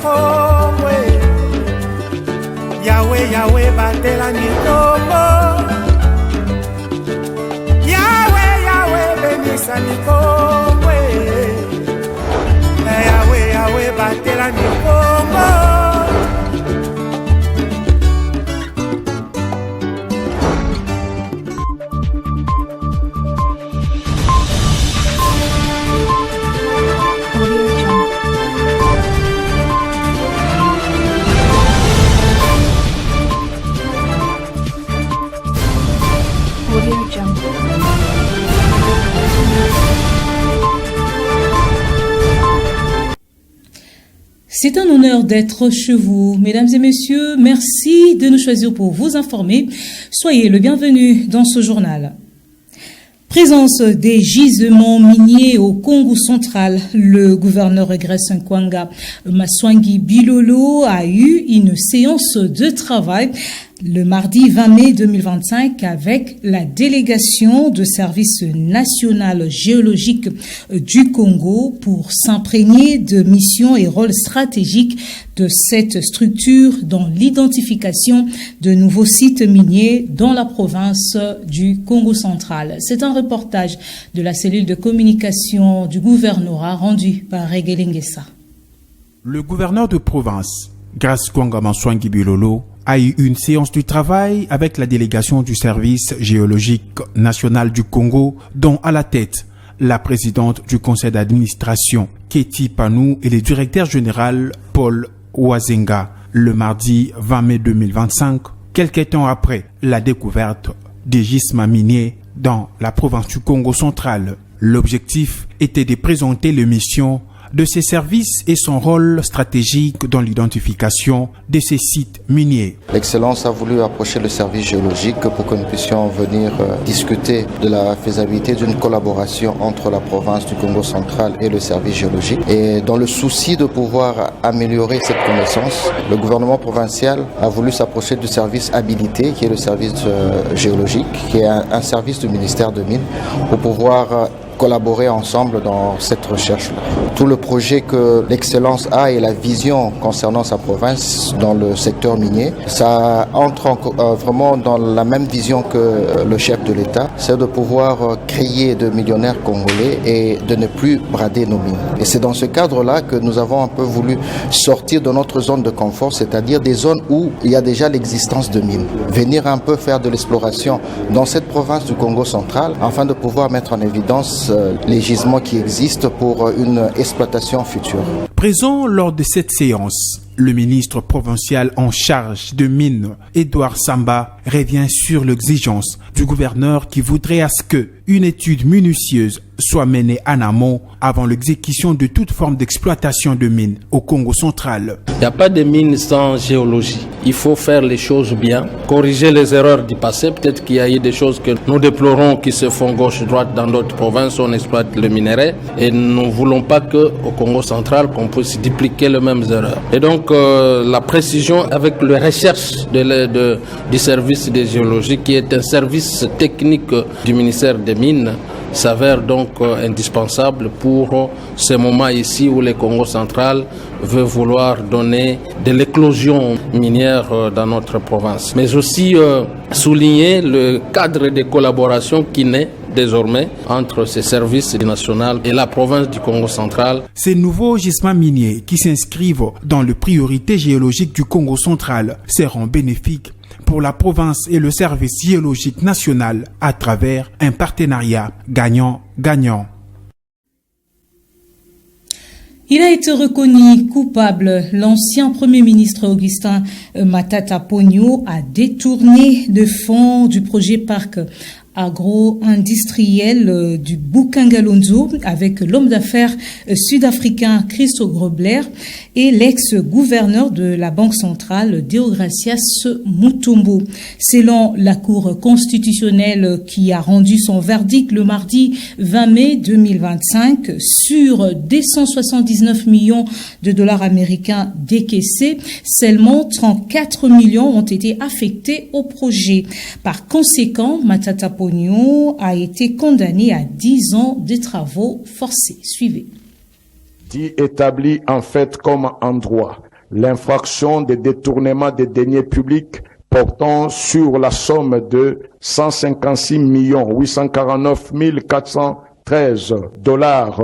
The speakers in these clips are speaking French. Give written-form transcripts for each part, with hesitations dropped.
Nikongwe Yahweh, Yahweh, batela Nikombo Yahweh, Yahweh, benisa Nikongwe Yahweh, Yahweh, batela Nikombo C'est un honneur d'être chez vous. Mesdames et messieurs, merci de nous choisir pour vous informer. Soyez le bienvenu dans ce journal. Présence des gisements miniers au Congo central. Le gouverneur Grace Nkwanga Maswangi Bilolo a eu une séance de travail le mardi 20 mai 2025 avec la délégation de service national géologique du Congo pour s'imprégner de missions et rôles stratégiques de cette structure dans l'identification de nouveaux sites miniers dans la province du Congo central. C'est un reportage de la cellule de communication du gouvernorat rendu par Regelingesa. Le gouverneur de province, Grace Nkwanga Maswangi Bilolo, a eu une séance de travail avec la délégation du service géologique national du Congo, dont à la tête la présidente du conseil d'administration, Keti Panou, et le directeur général, Paul Ouazenga, le mardi 20 mai 2025, quelques temps après la découverte des gisements miniers dans la province du Congo central. L'objectif était de présenter les missions de ces services et son rôle stratégique dans l'identification de ces sites miniers. L'Excellence a voulu approcher le service géologique pour que nous puissions venir discuter de la faisabilité d'une collaboration entre la province du Congo central et le service géologique. Et dans le souci de pouvoir améliorer cette connaissance, le gouvernement provincial a voulu s'approcher du service habilité, qui est le service géologique, qui est un service du ministère de Mines, pour pouvoir collaborer ensemble dans cette recherche-là. Tout le projet que l'Excellence a et la vision concernant sa province dans le secteur minier, ça entre vraiment dans la même vision que le chef de l'État, c'est de pouvoir créer de millionnaires congolais et de ne plus brader nos mines. Et c'est dans ce cadre-là que nous avons un peu voulu sortir de notre zone de confort, c'est-à-dire des zones où il y a déjà l'existence de mines. Venir un peu faire de l'exploration dans cette province du Congo central afin de pouvoir mettre en évidence les gisements qui existent pour une exploitation future. Présent lors de cette séance, le ministre provincial en charge de mines, Edouard Samba, revient sur l'exigence du gouverneur qui voudrait à ce qu'une étude minutieuse soit menée en amont avant l'exécution de toute forme d'exploitation de mines au Congo central. Il n'y a pas de mines sans géologie. Il faut faire les choses bien, corriger les erreurs du passé. Peut-être qu'il y a eu des choses que nous déplorons qui se font gauche-droite dans d'autres provinces où on exploite le minerai et nous ne voulons pas qu'au Congo central qu'on puisse dupliquer les mêmes erreurs. Et donc la précision avec la recherche du service des géologies qui est un service technique du ministère des Mines s'avère donc indispensable pour ce moment ici où le Congo central veut vouloir donner de l'éclosion minière dans notre province. Mais aussi souligner le cadre de collaboration qui naît désormais entre ces services nationaux et la province du Congo central. Ces nouveaux gisements miniers qui s'inscrivent dans les priorités géologiques du Congo central seront bénéfiques pour la province et le service géologique national à travers un partenariat gagnant-gagnant. Il a été reconnu coupable. L'ancien Premier ministre Augustin Matata Ponyo a détourné des fonds du projet parc agro-industriel du Bukangalonzo avec l'homme d'affaires sud-africain Christo Grobler et l'ex-gouverneur de la Banque centrale Deogracias Mutombo. Selon la Cour constitutionnelle qui a rendu son verdict le mardi 20 mai 2025 sur 279 millions de dollars américains décaissés, seulement 34 millions ont été affectés au projet. Par conséquent, Matata Ponyo a été condamné à 10 ans de travaux forcés. Suivez. Dit établi en fait comme en droit l'infraction de détournement des deniers publics portant sur la somme de 156 849 413 dollars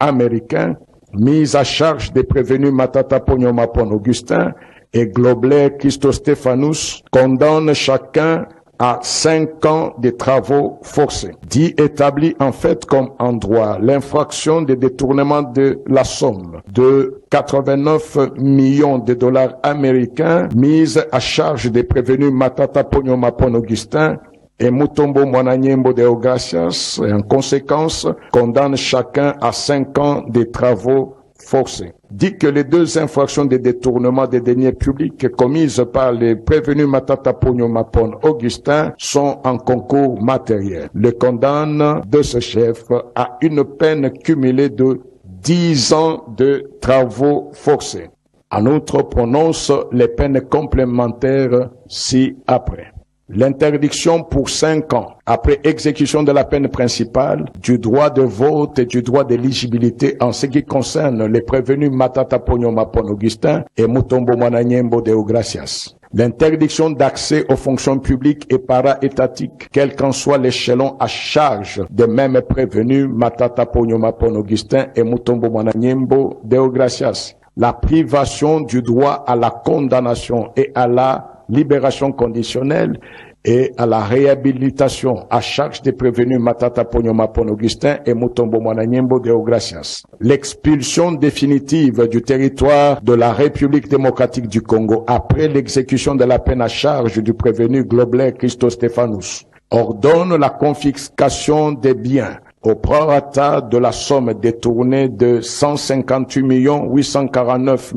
américains, mise à charge des prévenus Matata Pogno-Mapon Augustin et Globlet Christostéphanous, condamne chacun à 5 ans de travaux forcés. Dit établi en fait comme en droit l'infraction de détournement de la somme de 89 millions de dollars américains mise à charge des prévenus Matata Pogno-Mapon Augustin et Mutombo Mwananyembo de Ogracias, et en conséquence condamne chacun à 5 ans de travaux forcés. Dit que les 2 infractions de détournement des deniers publics commises par les prévenus Matata Pogno-Mapon Augustin sont en concours matériel. Le condamne de ce chef à une peine cumulée de 10 ans de travaux forcés. En outre, prononce les peines complémentaires ci-après. L'interdiction pour 5 ans, après exécution de la peine principale, du droit de vote et du droit d'éligibilité en ce qui concerne les prévenus Matata Pogno-Mapon Augustin et Mutombo Mwananyembo de Ogracias. L'interdiction d'accès aux fonctions publiques et para-étatiques, quel qu'en soit l'échelon à charge des mêmes prévenus Matata Pogno-Mapon Augustin et Mutombo Mwananyembo de Ogracias. La privation du droit à la condamnation et à la libération conditionnelle et à la réhabilitation à charge des prévenus Matata Pogno-Mapon Augustin et Mutombo Mwananyembo de Ogracias. L'expulsion définitive du territoire de la République démocratique du Congo après l'exécution de la peine à charge du prévenu Globlet Christostéphanous ordonne la confiscation des biens au prorata de la somme détournée de 158 849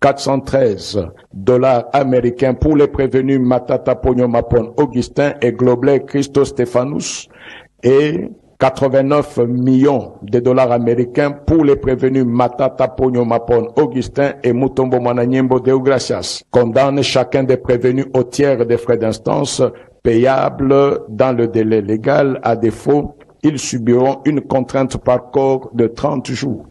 413 dollars américains pour les prévenus Matata Pogno-Mapon Augustin et Globlet Christostéphanous et 89 millions de dollars américains pour les prévenus Matata Pogno-Mapon Augustin et Mutombo Mwananyembo de Ogracias. Condamne chacun des prévenus au tiers des frais d'instance payables dans le délai légal. À défaut, ils subiront une contrainte par corps de 30 jours.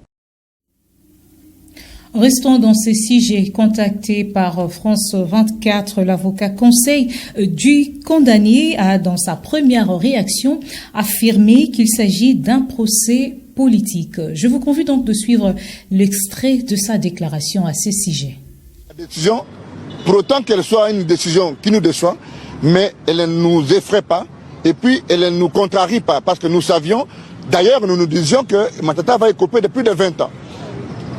Restons dans ces sujets. Contacté par France 24, l'avocat conseil du condamné a, dans sa première réaction, affirmé qu'il s'agit d'un procès politique. Je vous convie donc de suivre l'extrait de sa déclaration à ces sujets. La décision, pour autant qu'elle soit une décision qui nous déçoit, mais elle ne nous effraie pas et puis elle ne nous contrarie pas, parce que nous savions, d'ailleurs nous nous disions que Matata va écoper depuis de 20 ans.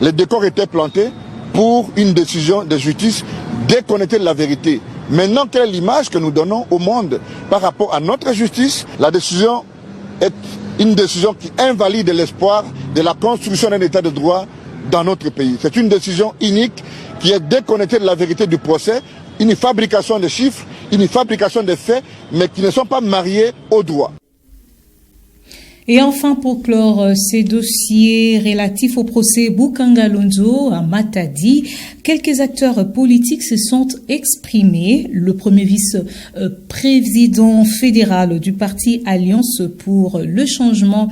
Les décors étaient plantés pour une décision de justice déconnectée de la vérité. Maintenant, quelle est l'image que nous donnons au monde par rapport à notre justice? La décision est une décision qui invalide l'espoir de la construction d'un état de droit dans notre pays. C'est une décision inique qui est déconnectée de la vérité du procès, une fabrication de chiffres, une fabrication de faits, mais qui ne sont pas mariés au droit. Et enfin, pour clore ces dossiers relatifs au procès Bukanga Lonzo à Matadi, quelques acteurs politiques se sont exprimés. Le premier vice-président fédéral du parti Alliance pour le changement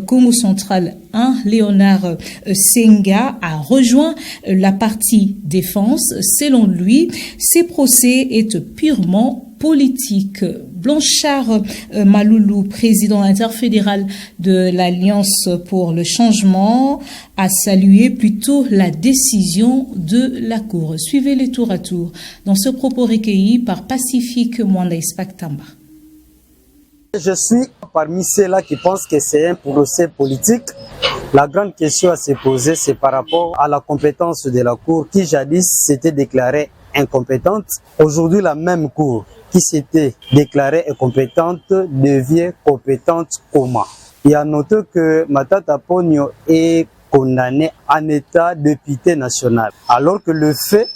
Congo Central 1, Léonard Senga, a rejoint la partie défense. Selon lui, ces procès est purement politique. Blanchard Maloulou, président interfédéral de l'Alliance pour le changement, a salué plutôt la décision de la Cour. Suivez-les tour à tour dans ce propos recueilli par Pacifique Mwanda Ispaktamba. Je suis parmi ceux-là qui pensent que c'est un procès politique. La grande question à se poser, c'est par rapport à la compétence de la Cour qui jadis s'était déclarée incompétente. Aujourd'hui, la même Cour qui s'était déclarée incompétente devient compétente comment? Il y a noté que Matata Pogno est condamné en état de député national, alors que le fait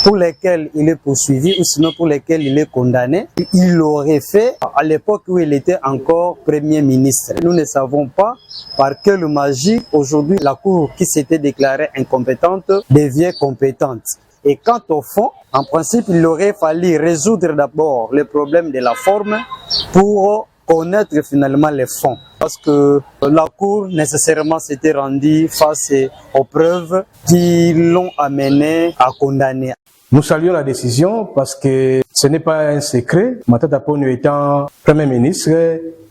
pour lesquels il est poursuivi ou sinon pour lesquels il est condamné, il l'aurait fait à l'époque où il était encore Premier ministre. Nous ne savons pas par quelle magie aujourd'hui la Cour qui s'était déclarée incompétente devient compétente. Et quant au fond, en principe, il aurait fallu résoudre d'abord le problème de la forme pour connaître finalement les fonds. Parce que la Cour nécessairement s'était rendue face aux preuves qui l'ont amené à condamner. Nous saluons la décision parce que ce n'est pas un secret. Matata Ponyo étant Premier ministre,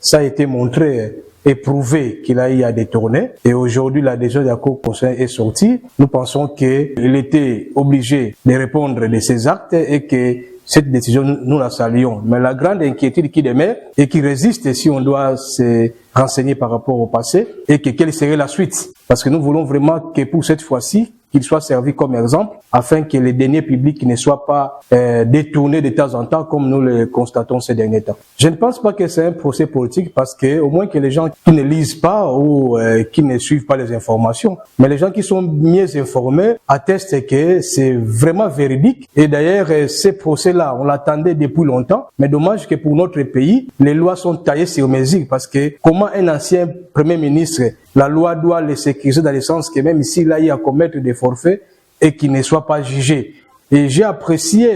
ça a été montré et prouvé qu'il a eu à détourner. Et aujourd'hui, la décision de la Cour constitutionnelle est sortie. Nous pensons qu'il était obligé de répondre de ses actes et que cette décision, nous la saluons. Mais la grande inquiétude qui demeure et qui résiste si on doit se renseigner par rapport au passé et que quelle serait la suite. Parce que nous voulons vraiment que pour cette fois-ci, qu'il soit servi comme exemple afin que les deniers publics ne soient pas détournés de temps en temps comme nous le constatons ces derniers temps. Je ne pense pas que c'est un procès politique parce que au moins que les gens qui ne lisent pas ou qui ne suivent pas les informations, mais les gens qui sont mieux informés attestent que c'est vraiment véridique. Et d'ailleurs, ces procès-là, on l'attendait depuis longtemps, mais dommage que pour notre pays, les lois sont taillées sur mesure parce que comment un ancien Premier ministre, la loi doit le sécuriser dans le sens que même s'il a eu à commettre des forfaits et qu'il ne soit pas jugé. Et j'ai apprécié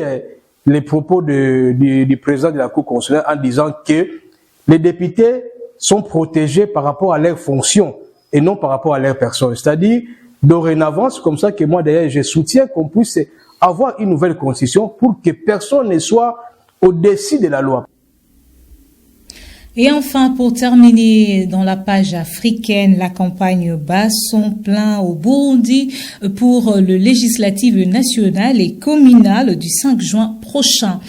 les propos du président de la Cour constitutionnelle en disant que les députés sont protégés par rapport à leurs fonctions et non par rapport à leur personne. C'est-à-dire, dorénavant, c'est comme ça que moi d'ailleurs je soutiens qu'on puisse avoir une nouvelle constitution pour que personne ne soit au-dessus de la loi. Et enfin, pour terminer dans la page africaine, la campagne bat son plein au Burundi pour le législatif national et communal du 5 juin prochain.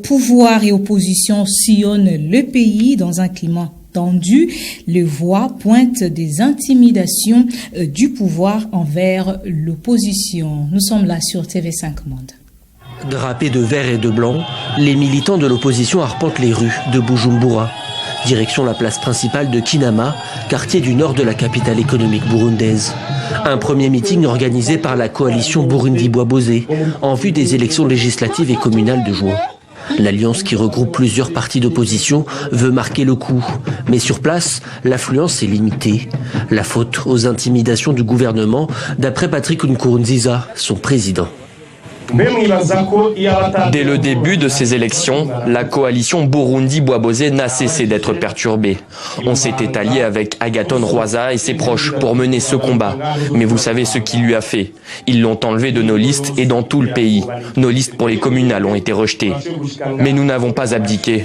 Pouvoir et opposition sillonnent le pays dans un climat tendu. Les voix pointent des intimidations du pouvoir envers l'opposition. Nous sommes là sur TV5 Monde. Drapés de vert et de blanc, les militants de l'opposition arpentent les rues de Bujumbura. Direction la place principale de Kinama, quartier du nord de la capitale économique burundaise. Un premier meeting organisé par la coalition Burundi-Bwabozé en vue des élections législatives et communales de juin. L'alliance qui regroupe plusieurs partis d'opposition veut marquer le coup. Mais sur place, l'affluence est limitée. La faute aux intimidations du gouvernement, d'après Patrick Nkurunziza, son président. Dès le début de ces élections, la coalition Burundi-Bwabozé n'a cessé d'être perturbée. On s'était allié avec Agathon Rwasa et ses proches pour mener ce combat. Mais vous savez ce qu'il lui a fait. Ils l'ont enlevé de nos listes et dans tout le pays. Nos listes pour les communales ont été rejetées. Mais nous n'avons pas abdiqué.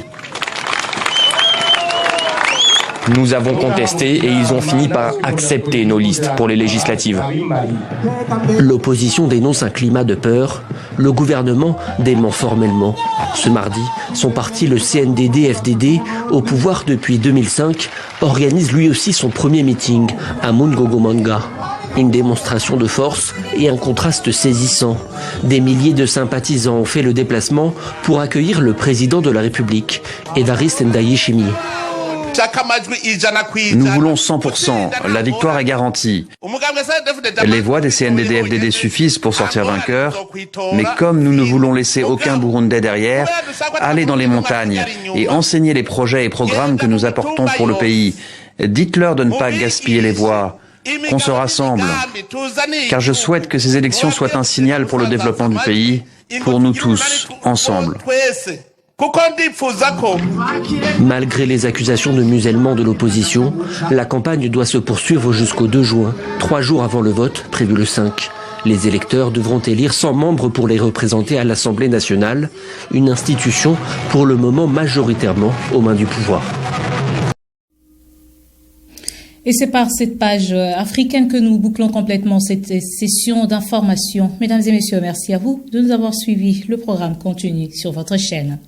Nous avons contesté et ils ont fini par accepter nos listes pour les législatives. L'opposition dénonce un climat de peur. Le gouvernement dément formellement. Ce mardi, son parti, le CNDD-FDD, au pouvoir depuis 2005, organise lui aussi son premier meeting à Mungogomanga. Une démonstration de force et un contraste saisissant. Des milliers de sympathisants ont fait le déplacement pour accueillir le président de la République, Evariste Ndayishimiye. Nous voulons 100%, la victoire est garantie. Les voix des CNDD-FDD suffisent pour sortir vainqueur, mais comme nous ne voulons laisser aucun Burundais derrière, allez dans les montagnes et enseignez les projets et programmes que nous apportons pour le pays. Dites-leur de ne pas gaspiller les voix, qu'on se rassemble, car je souhaite que ces élections soient un signal pour le développement du pays, pour nous tous, ensemble. Malgré les accusations de musellement de l'opposition, la campagne doit se poursuivre jusqu'au 2 juin, 3 jours avant le vote, prévu le 5. Les électeurs devront élire 100 membres pour les représenter à l'Assemblée nationale, une institution pour le moment majoritairement aux mains du pouvoir. Et c'est par cette page africaine que nous bouclons complètement cette session d'information. Mesdames et messieurs, merci à vous de nous avoir suivis. Le programme continue sur votre chaîne.